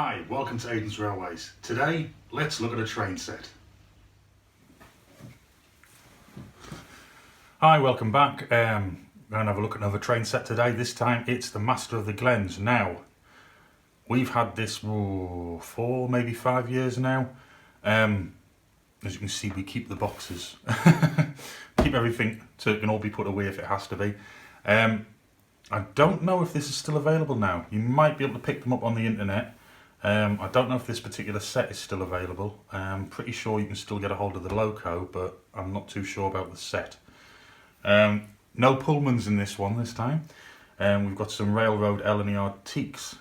Hi, welcome to Aidans Railways. Today, let's look at a train set. Hi, welcome back. We're going to have a look at another train set today. This time it's the Master of the Glens. Now, we've had this for 4, maybe 5 years now. As you can see, we keep the boxes. Keep everything so it can all be put away if it has to be. I don't know if this is still available now. You might be able to pick them up on the internet. I don't know if this particular set is still available. I'm pretty sure you can still get a hold of the loco, but I'm not too sure about the set. No Pullmans in this one this time. We've got some Railroad L&ER teaks.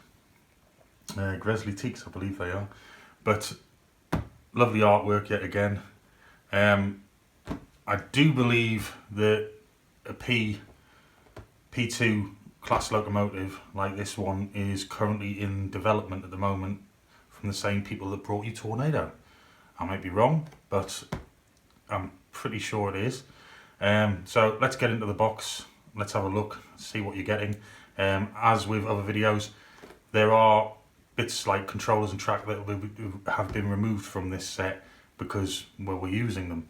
Gresley teaks, I believe they are. But lovely artwork yet again. I do believe that a P2 class locomotive like this one is currently in development at the moment from the same people that brought you Tornado. I might be wrong, but I'm pretty sure it is. So let's get into the box, let's have a look, see what you're getting. As with other videos, there are bits like controllers and track that have been removed from this set because, well, we're using them.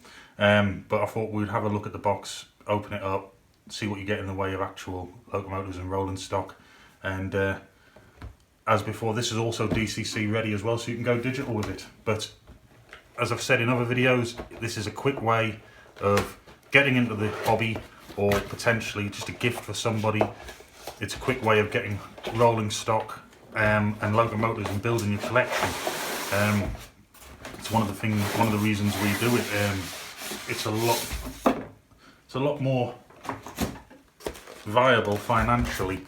But I thought we'd have a look at the box, open it up, see what you get in the way of actual locomotives and rolling stock. And as before, this is also DCC ready as well, so you can go digital with it. But as I've said in other videos, this is a quick way of getting into the hobby, or potentially just a gift for somebody. It's a quick way of getting rolling stock and locomotives and building your collection. It's one of the reasons we do it. It's a lot more viable financially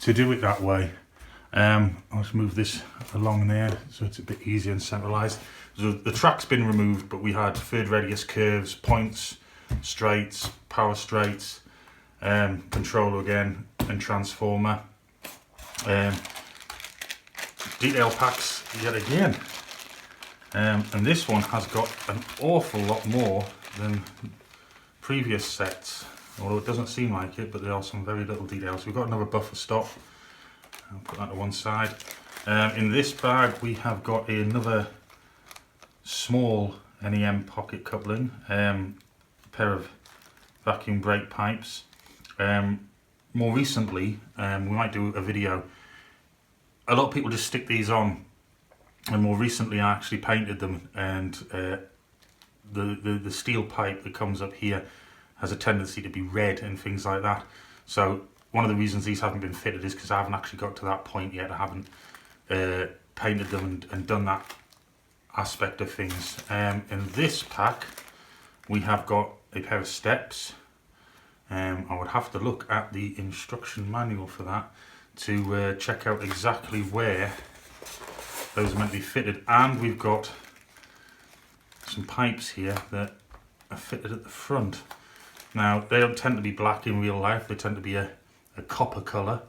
to do it that way. I'll just move this along there so it's a bit easier and centralised. So the track's been removed, but we had third radius curves, points, straights, power straights, controller again, and transformer. Detail packs yet again. And this one has got an awful lot more than previous sets, although it doesn't seem like it, but there are some very little details. We've got another buffer stop. I'll put that to one side. In this bag we have got another small NEM pocket coupling, a pair of vacuum brake pipes. More recently, we might do a video. A lot of people just stick these on, and more recently I actually painted them, and the steel pipe that comes up here has a tendency to be red and things like that. So one of the reasons these haven't been fitted is because I haven't actually got to that point yet. I haven't painted them and done that aspect of things. In this pack we have got a pair of steps. I would have to look at the instruction manual for that to check out exactly where those are meant to be fitted. And we've got some pipes here that are fitted at the front. Now, they don't tend to be black in real life, they tend to be a copper colour.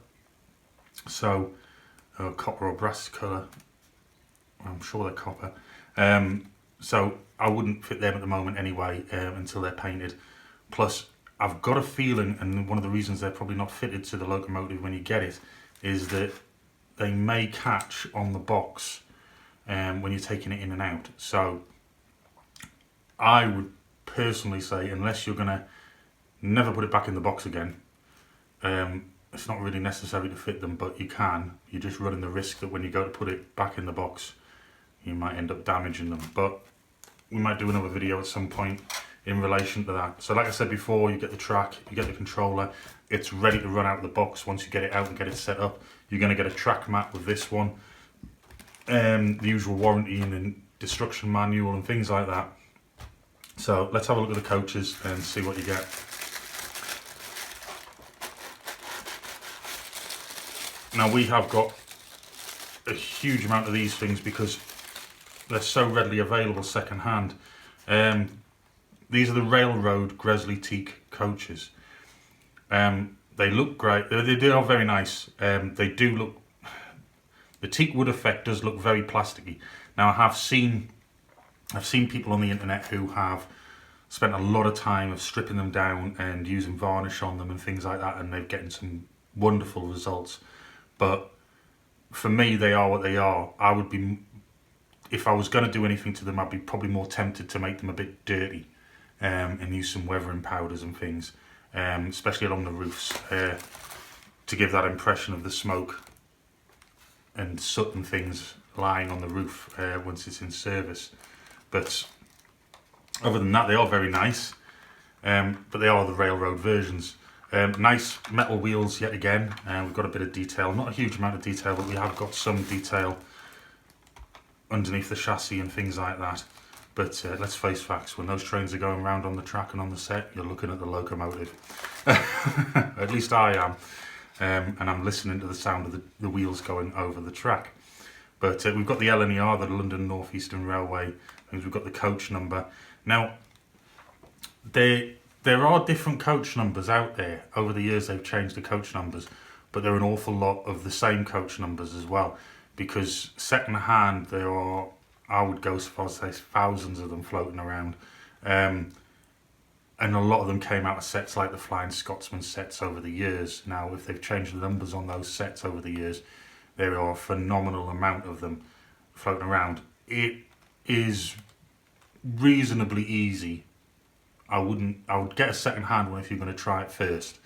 So, copper or brass colour, I'm sure they're copper. So I wouldn't fit them at the moment anyway, until they're painted. Plus, I've got a feeling, and one of the reasons they're probably not fitted to the locomotive when you get it, is that they may catch on the box when you're taking it in and out. So I would personally say, unless you're going to never put it back in the box again, it's not really necessary to fit them, but you can. You're just running the risk that when you go to put it back in the box, you might end up damaging them. But we might do another video at some point in relation to that. So like I said before, you get the track, you get the controller, it's ready to run out of the box once you get it out and get it set up. You're going to get a track mat with this one, the usual warranty and destruction manual and things like that. So let's have a look at the coaches and see what you get. Now we have got a huge amount of these things because they're so readily available second hand. These are the Railroad Gresley teak coaches. They look great. They are very nice. They do look. The teak wood effect does look very plasticky. Now I've seen people on the internet who have spent a lot of time of stripping them down and using varnish on them and things like that, and they're getting some wonderful results. But for me, they are what they are. I would be, if I was going to do anything to them, I'd be probably more tempted to make them a bit dirty, and use some weathering powders and things, especially along the roofs, to give that impression of the smoke and soot and things lying on the roof once it's in service. But other than that, they are very nice, but they are the railroad versions. Nice metal wheels yet again. We've got a bit of detail, not a huge amount of detail, but we have got some detail underneath the chassis and things like that. But let's face facts, when those trains are going around on the track and on the set, you're looking at the locomotive. At least I am. And I'm listening to the sound of the wheels going over the track. But we've got the LNER, the London North Eastern Railway, and we've got the coach number. Now, there are different coach numbers out there. Over the years they've changed the coach numbers, but there are an awful lot of the same coach numbers as well, because second hand there are, I would go so far as to say, thousands of them floating around, and a lot of them came out of sets like the Flying Scotsman sets over the years. Now, if they've changed the numbers on those sets over the years, there are a phenomenal amount of them floating around. It is reasonably easy. I would get a second hand one if you're going to try it first.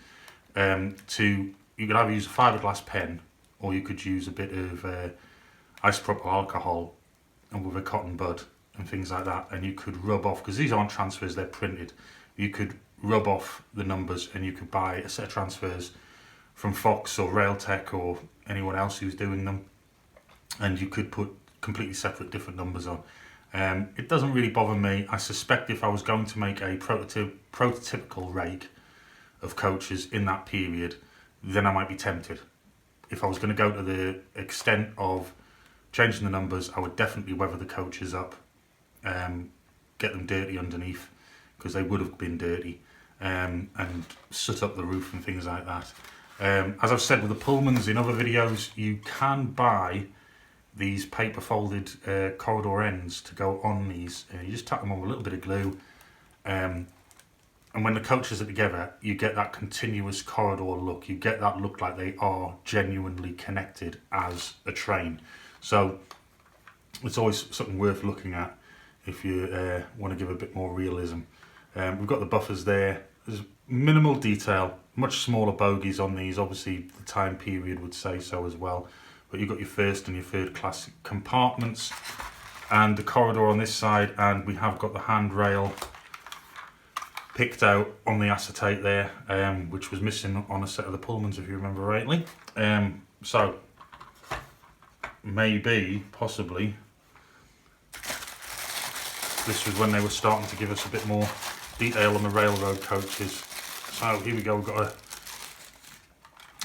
You could either use a fiberglass pen, or you could use a bit of isopropyl alcohol and with a cotton bud and things like that, and you could rub off, because these aren't transfers, they're printed. You could rub off the numbers, and you could buy a set of transfers from Fox or Railtech or anyone else who's doing them, and you could put completely separate different numbers on. It doesn't really bother me. I suspect if I was going to make a prototypical rake of coaches in that period, then I might be tempted. If I was going to go to the extent of changing the numbers, I would definitely weather the coaches up, get them dirty underneath, because they would have been dirty, and soot up the roof and things like that. As I've said with the Pullmans in other videos, you can buy these paper folded corridor ends to go on these. You just tack them on with a little bit of glue, and when the coaches are together, you get that continuous corridor look. You get that look like they are genuinely connected as a train. So it's always something worth looking at if you want to give a bit more realism. We've got the buffers there. There's minimal detail, much smaller bogies on these. Obviously the time period would say so as well. But you've got your first and your third class compartments, and the corridor on this side, and we have got the handrail picked out on the acetate there, which was missing on a set of the Pullmans, if you remember rightly. So maybe, possibly, this was when they were starting to give us a bit more detail on the railroad coaches. So here we go, we've got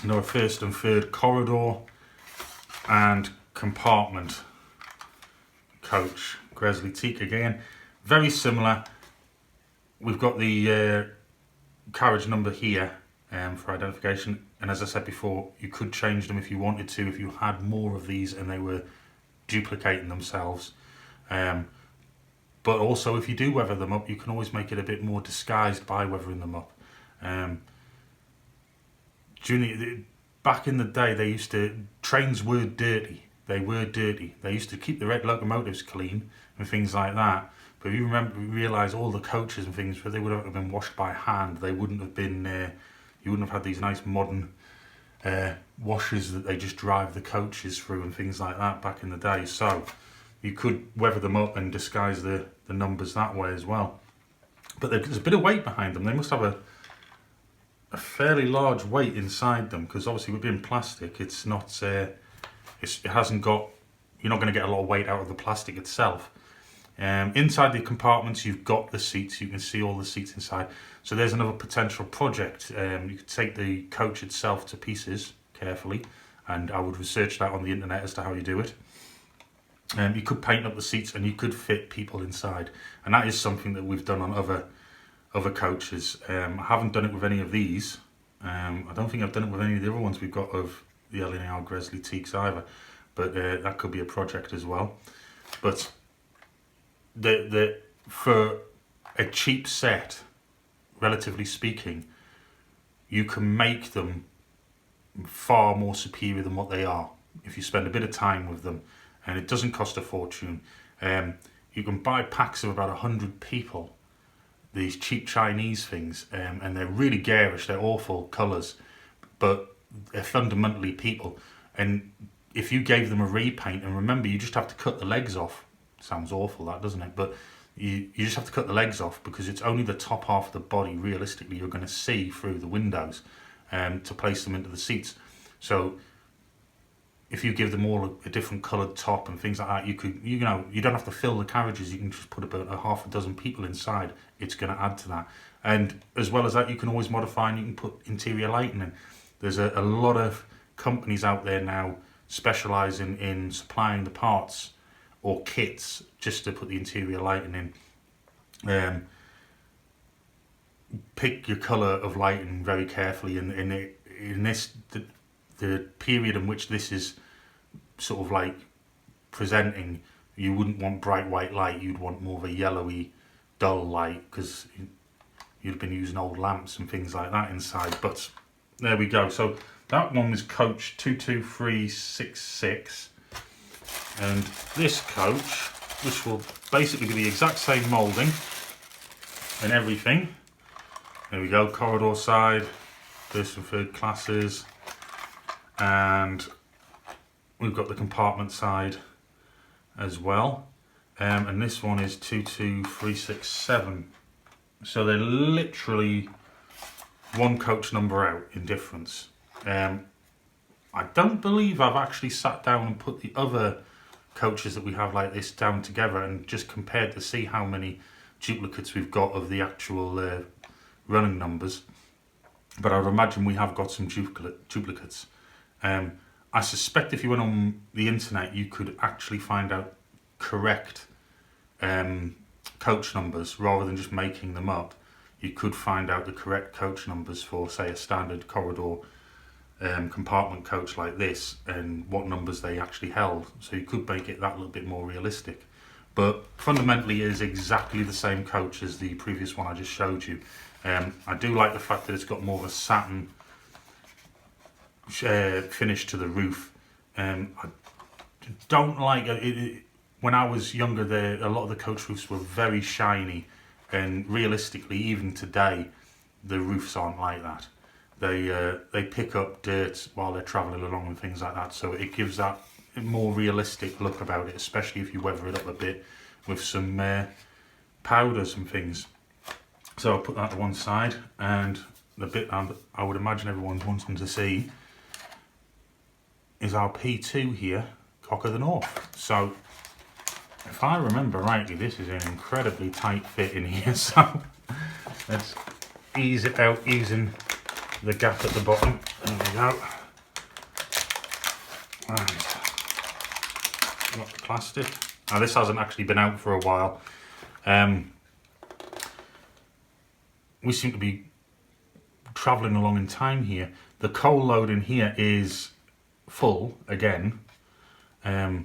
another first and third corridor and compartment coach, Gresley teak again, very similar. We've got the carriage number here for identification, and as I said before, you could change them if you wanted to, if you had more of these and they were duplicating themselves. But also, if you do weather them up, you can always make it a bit more disguised by weathering them up. Back in the day, trains were dirty. They were dirty. They used to keep the red locomotives clean and things like that. But if you realise all the coaches and things, they would have been washed by hand. They wouldn't have been, you wouldn't have had these nice modern washers that they just drive the coaches through and things like that back in the day. So you could weather them up and disguise the numbers that way as well. But there's a bit of weight behind them. They must have a fairly large weight inside them, because obviously with being plastic, it's not, it hasn't got, you're not going to get a lot of weight out of the plastic itself. Inside the compartments, you've got the seats. You can see all the seats inside. So there's another potential project. You could take the coach itself to pieces carefully, and I would research that on the internet as to how you do it. You could paint up the seats, and you could fit people inside, and that is something that we've done on other coaches. I haven't done it with any of these. I don't think I've done it with any of the other ones we've got of the LNER Gresley teaks either, but that could be a project as well. But for a cheap set, relatively speaking, you can make them far more superior than what they are. if you spend a bit of time with them, and it doesn't cost a fortune. You can buy packs of about 100 people, these cheap Chinese things, and they're really garish, they're awful colours, but they're fundamentally people. And if you gave them a repaint, and remember, you just have to cut the legs off. Sounds awful, that, doesn't it? But you just have to cut the legs off, because it's only the top half of the body, realistically, you're going to see through the windows to place them into the seats. So if you give them all a different coloured top and things like that, you don't have to fill the carriages. You can just put about a half a dozen people inside. It's going to add to that. And as well as that, you can always modify, and you can put interior lighting in. There's a lot of companies out there now specialising in supplying the parts or kits just to put the interior lighting in. Pick your colour of lighting very carefully. In this, the period in which this is sort of like presenting, you wouldn't want bright white light. You'd want more of a yellowy, dull light, because you'd have been using old lamps and things like that inside. But there we go. So that one was coach 22366, and this coach, which will basically be the exact same moulding and everything. There we go, corridor side, first and third classes, and we've got the compartment side as well. And this one is 22367. So they're literally one coach number out in difference. I don't believe I've actually sat down and put the other coaches that we have like this down together and just compared to see how many duplicates we've got of the actual running numbers. But I would imagine we have got some duplicates. I suspect if you went on the internet, you could actually find out correct coach numbers rather than just making them up. You could find out the correct coach numbers for, say, a standard corridor compartment coach like this, and what numbers they actually held. So you could make it that little bit more realistic. But fundamentally, it is exactly the same coach as the previous one I just showed you. I do like the fact that it's got more of a satin finish to the roof. I don't like it. When I was younger, a lot of the coach roofs were very shiny, and realistically, even today, the roofs aren't like that. They pick up dirt while they're travelling along and things like that, so it gives that more realistic look about it, especially if you weather it up a bit with some powders and things. So I'll put that to one side, and the bit I would imagine everyone's wanting to see is our P2 here, Cock of the North. So if I remember rightly, this is an incredibly tight fit in here, so let's ease it out using the gap at the bottom. There we go. Right. Got the plastic. Now this hasn't actually been out for a while. We seem to be travelling along in time here. The coal load in here is full again. I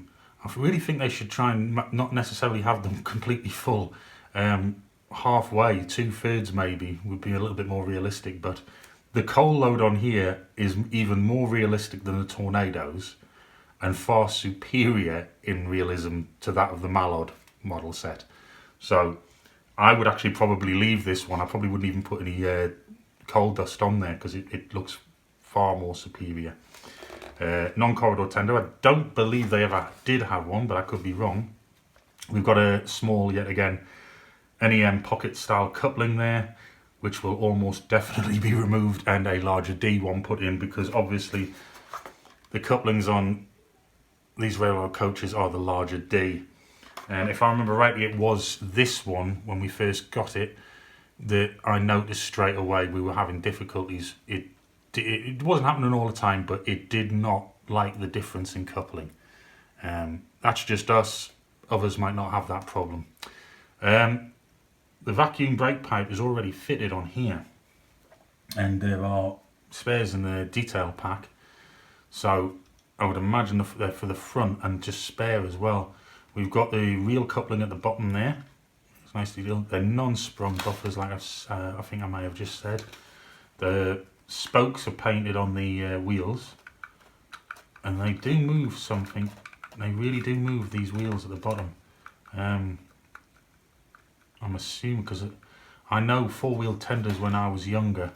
really think they should try and not necessarily have them completely full. Halfway, 2/3 maybe, would be a little bit more realistic, but the coal load on here is even more realistic than the Tornadoes and far superior in realism to that of the Mallard model set. So I would actually probably leave this one. I probably wouldn't even put any coal dust on there because it looks far more superior. Non-corridor tender, I don't believe they ever did have one, but I could be wrong. We've got a small, yet again, NEM pocket style coupling there, which will almost definitely be removed, and a larger D one put in, because obviously the couplings on these railroad coaches are the larger D. And if I remember rightly, it was this one, when we first got it, that I noticed straight away we were having difficulties. It wasn't happening all the time, but it did not like the difference in coupling. That's just us. Others might not have that problem. The vacuum brake pipe is already fitted on here, and there are spares in the detail pack. So I would imagine they're for the front and just spare as well. We've got the real coupling at the bottom there. It's nicely done. They're non-sprung buffers, like I think I may have just said. The spokes are painted on the wheels, and they do move something. They really do move these wheels at the bottom. I'm assuming, because I know four-wheel tenders when I was younger,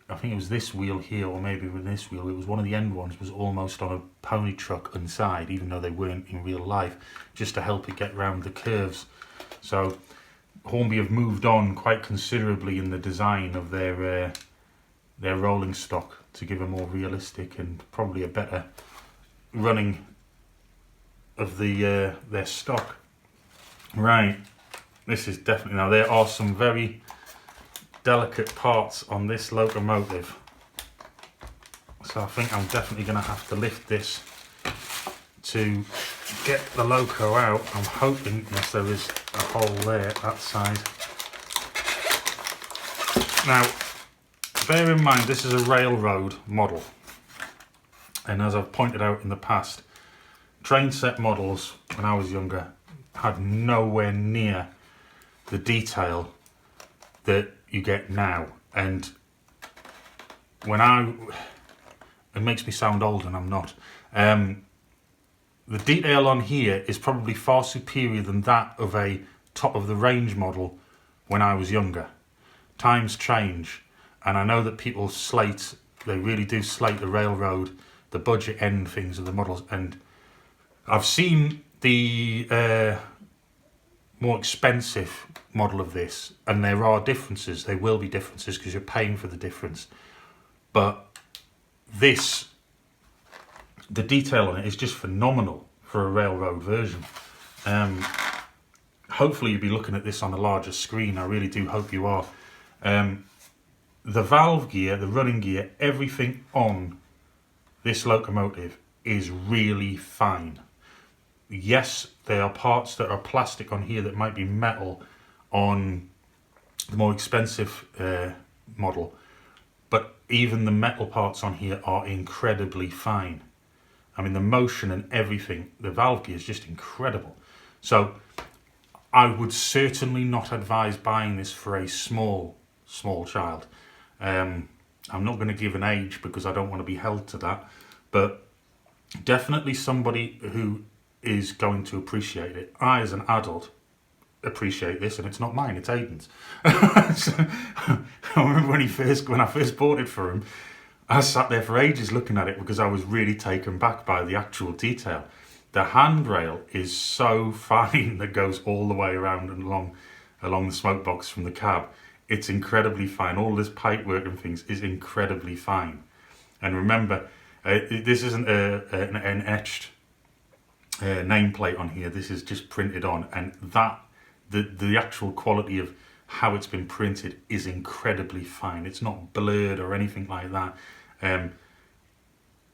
I think it was this wheel here, or maybe with this wheel, it was one of the end ones was almost on a pony truck inside, even though they weren't in real life, just to help it get round the curves. So Hornby have moved on quite considerably in the design of their rolling stock to give a more realistic and probably a better running of their stock. Right, this is definitely, now there are some very delicate parts on this locomotive, so I think I'm definitely going to have to lift this to get the loco out. I'm hoping, yes, there is a hole there at that side. Now bear in mind, this is a railroad model, and as I've pointed out in the past, train set models when I was younger had nowhere near the detail that you get now. And it makes me sound old and I'm not, the detail on here is probably far superior than that of a top of the range model when I was younger. Times change, and I know that people they really do slate the railroad, the budget end things of the models, and I've seen the more expensive model of this, and there are differences. There will be differences because you're paying for the difference. But this, the detail on it is just phenomenal for a railroad version. Hopefully you'll be looking at this on a larger screen. I really do hope you are. The valve gear, the running gear, everything on this locomotive is really fine. Yes, there are parts that are plastic on here that might be metal on the more expensive model, but even the metal parts on here are incredibly fine. I mean, the motion and everything, the valve gear is just incredible. So I would certainly not advise buying this for a small child. I'm not going to give an age because I don't want to be held to that, but definitely somebody who is going to appreciate it. I, as an adult, appreciate this, and it's not mine, it's Aidan's. So, I remember when I first bought it for him, I sat there for ages looking at it because I was really taken back by the actual detail. The handrail is so fine that goes all the way around and along the smoke box from the cab. It's incredibly fine. All this pipework and things is incredibly fine. And remember, this isn't an etched nameplate on here. This is just printed on, and the actual quality of how it's been printed is incredibly fine. It's not blurred or anything like that.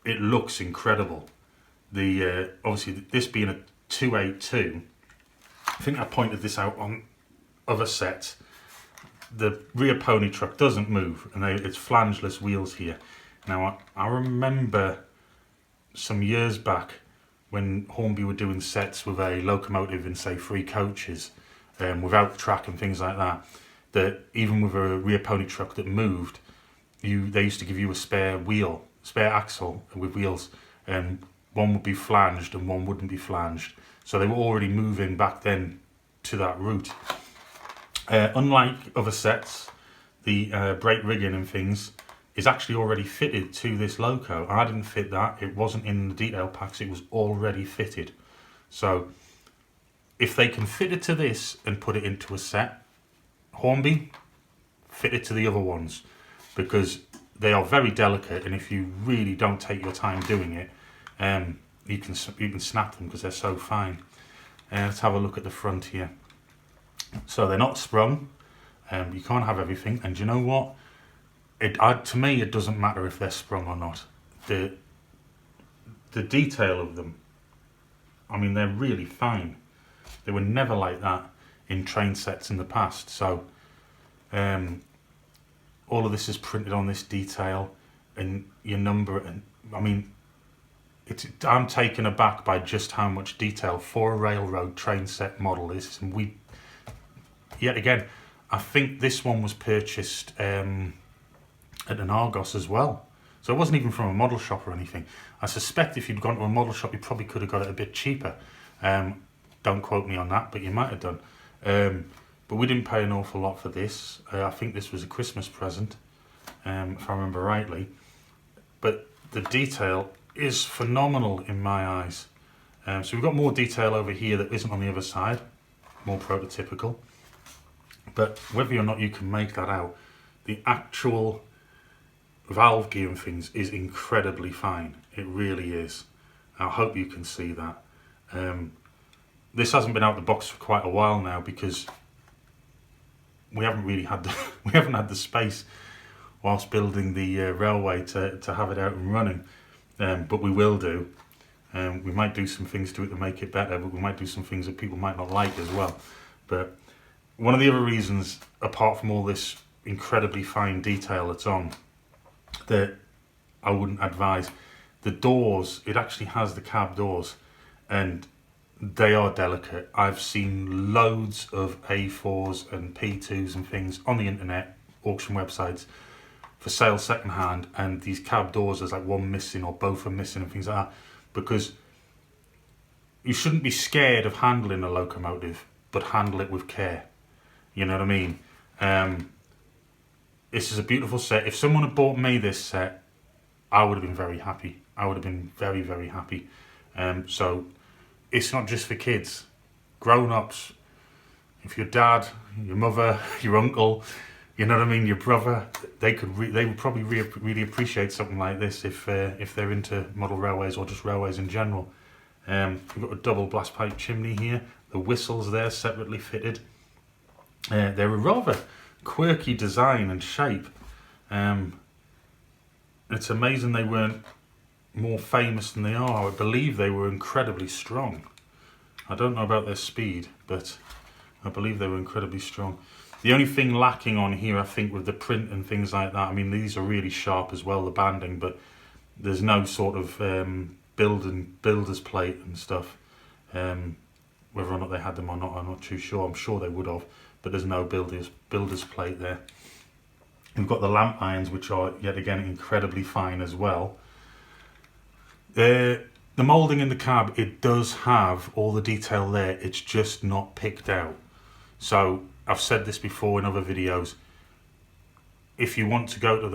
It looks incredible. Obviously this being a 282, I think I pointed this out on other sets. The rear pony truck doesn't move, and it's flangeless wheels here. Now I remember some years back when Hornby were doing sets with a locomotive in, say, 3 coaches, without track and things like that, that even with a rear pony truck that moved, they used to give you a spare axle with wheels, and one would be flanged and one wouldn't be flanged. So they were already moving back then to that route. Unlike other sets, the brake rigging and things is actually already fitted to this loco. I didn't fit that. It wasn't in the detail packs. It was already fitted. So if they can fit it to this and put it into a set, Hornby, fit it to the other ones, because they are very delicate, and if you really don't take your time doing it, you can snap them because they're so fine. Let's have a look at the front here. So they're not sprung. You can't have everything, and you know what? To me, it doesn't matter if they're sprung or not. The detail of them, I mean, they're really fine. They were never like that in train sets in the past. So all of this is printed on this detail, and your number, and I mean, I'm taken aback by just how much detail for a railroad train set model is. And yet again, I think this one was purchased at an Argos as well. So it wasn't even from a model shop or anything. I suspect if you'd gone to a model shop, you probably could have got it a bit cheaper. Don't quote me on that, but you might have done. But we didn't pay an awful lot for this. I think this was a Christmas present, if I remember rightly. But the detail is phenomenal in my eyes. So we've got more detail over here that isn't on the other side, more prototypical. But whether or not you can make that out, the actual valve gear and things is incredibly fine. It really is. I hope you can see that. This hasn't been out of the box for quite a while now because we haven't really had the space whilst building the railway to have it out and running. But we will do. We might do some things to it to make it better, but we might do some things that people might not like as well. But one of the other reasons, apart from all this incredibly fine detail that's on, that I wouldn't advise, the doors, it actually has the cab doors, and they are delicate. I've seen loads of A4s and P2s and things on the internet, auction websites, for sale second hand, and these cab doors, there's like one missing or both are missing and things like that, because you shouldn't be scared of handling a locomotive, but handle it with care. You know what I mean? This is a beautiful set. If someone had bought me this set, I would have been very happy. I would have been very, very happy. So it's not just for kids. Grown-ups, if your dad, your mother, your uncle, you know what I mean, your brother, they would probably really appreciate something like this if they're into model railways or just railways in general. We've got a double blast pipe chimney here. The whistles there separately fitted. They're a rather quirky design and shape. It's amazing they weren't more famous than they are. I believe they were incredibly strong. I don't know about their speed, but I believe they were incredibly strong. The only thing lacking on here, I think, with the print and things like that, I mean, these are really sharp as well, the banding, but there's no sort of builder's plate and stuff. Whether or not they had them or not, I'm not too sure. I'm sure they would have, but there's no builder's plate there. We've got the lamp irons, which are yet again incredibly fine as well. The moulding in the cab, it does have all the detail there, it's just not picked out. So I've said this before in other videos, if you want to go to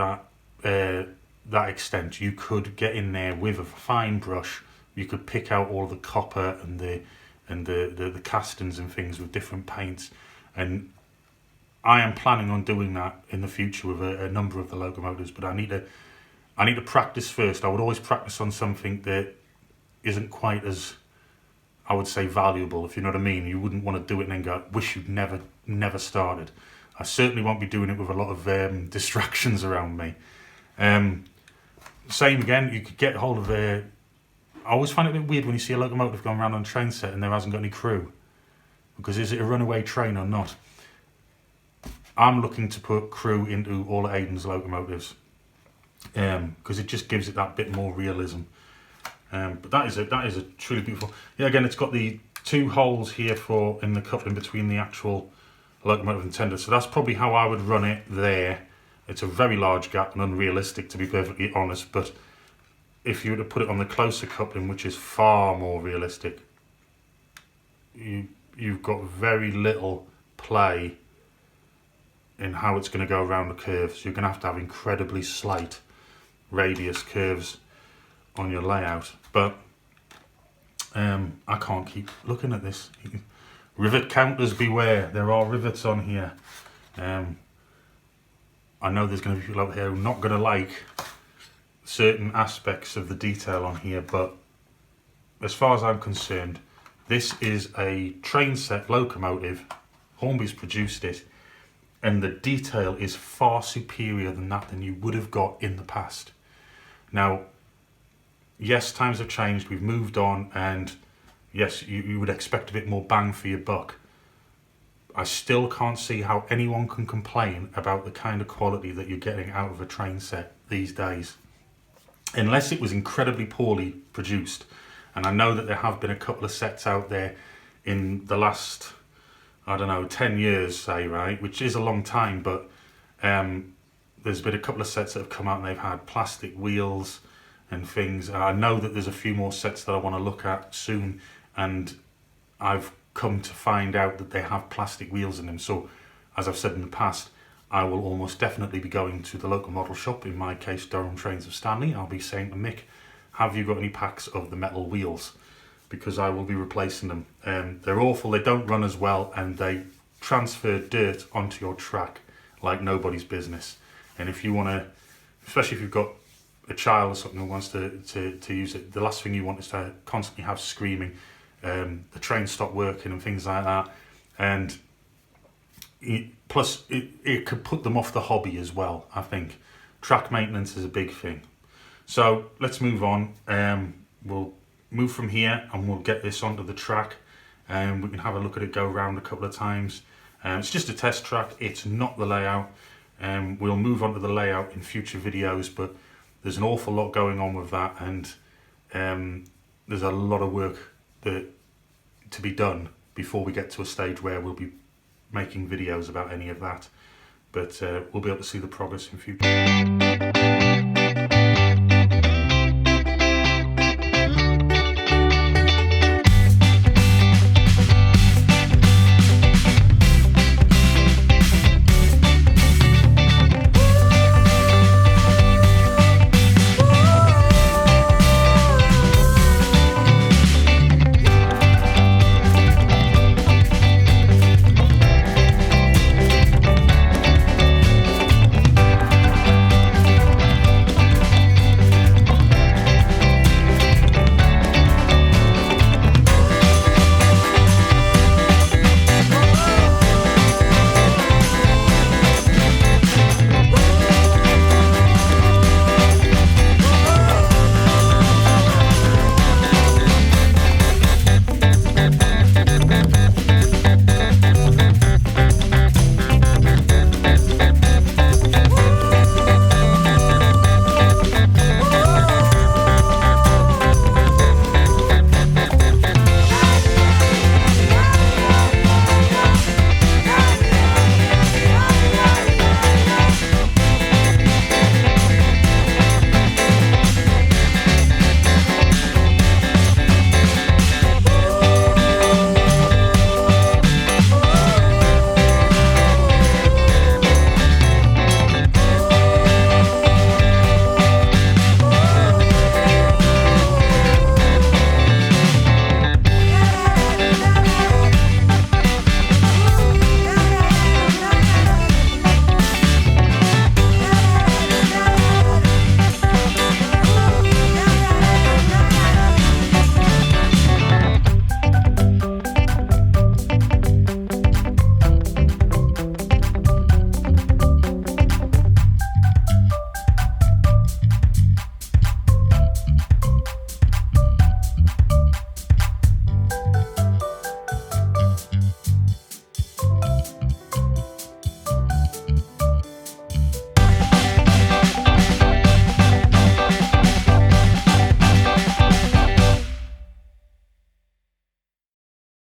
that extent, you could get in there with a fine brush. You could pick out all the copper and the castings and things with different paints, and I am planning on doing that in the future with a number of the locomotives, but I need to practice first. I would always practice on something that isn't quite as, I would say, valuable, if you know what I mean. You wouldn't want to do it and then go, wish you'd never started. I certainly won't be doing it with a lot of distractions around me. Same again, you could get hold of I always find it a bit weird when you see a locomotive going around on a train set and there hasn't got any crew. Because is it a runaway train or not? I'm looking to put crew into all Aidan's locomotives. Because it just gives it that bit more realism. But that is a truly beautiful. Yeah, again, it's got the two holes here in the coupling between the actual locomotive and tender. So that's probably how I would run it there. It's a very large gap and unrealistic, to be perfectly honest. But if you were to put it on the closer coupling, which is far more realistic, you've got very little play in how it's going to go around the curve. So you're going to have incredibly slight radius curves on your layout. But I can't keep looking at this. Rivet counters beware, there are rivets on here. I know there's going to be people out here who are not going to like certain aspects of the detail on here, but as far as I'm concerned, this is a train set locomotive. Hornby's produced it, and the detail is far superior than you would have got in the past. Now, yes, times have changed, we've moved on, and yes, you would expect a bit more bang for your buck. I still can't see how anyone can complain about the kind of quality that you're getting out of a train set these days. Unless it was incredibly poorly produced. And I know that there have been a couple of sets out there in the last, I don't know, 10 years, say, right? Which is a long time, but there's been a couple of sets that have come out and they've had plastic wheels and things. I know that there's a few more sets that I want to look at soon, and I've come to find out that they have plastic wheels in them. So as I've said in the past, I will almost definitely be going to the local model shop, in my case Durham Trains of Stanley. I'll be saying to Mick, have you got any packs of the metal wheels? Because I will be replacing them. They're awful, they don't run as well, and they transfer dirt onto your track like nobody's business. And if you want to, especially if you've got a child or something who wants to use it, the last thing you want is to constantly have screaming, the train stop working and things like that. And plus it could put them off the hobby as well. I think track maintenance is a big thing. So let's move on. We'll move from here and we'll get this onto the track, and we can have a look at it go around a couple of times. It's just a test track, it's not the layout. We'll move on to the layout in future videos, but there's an awful lot going on with that, and there's a lot of work to be done before we get to a stage where we'll be making videos about any of that. But we'll be able to see the progress in future.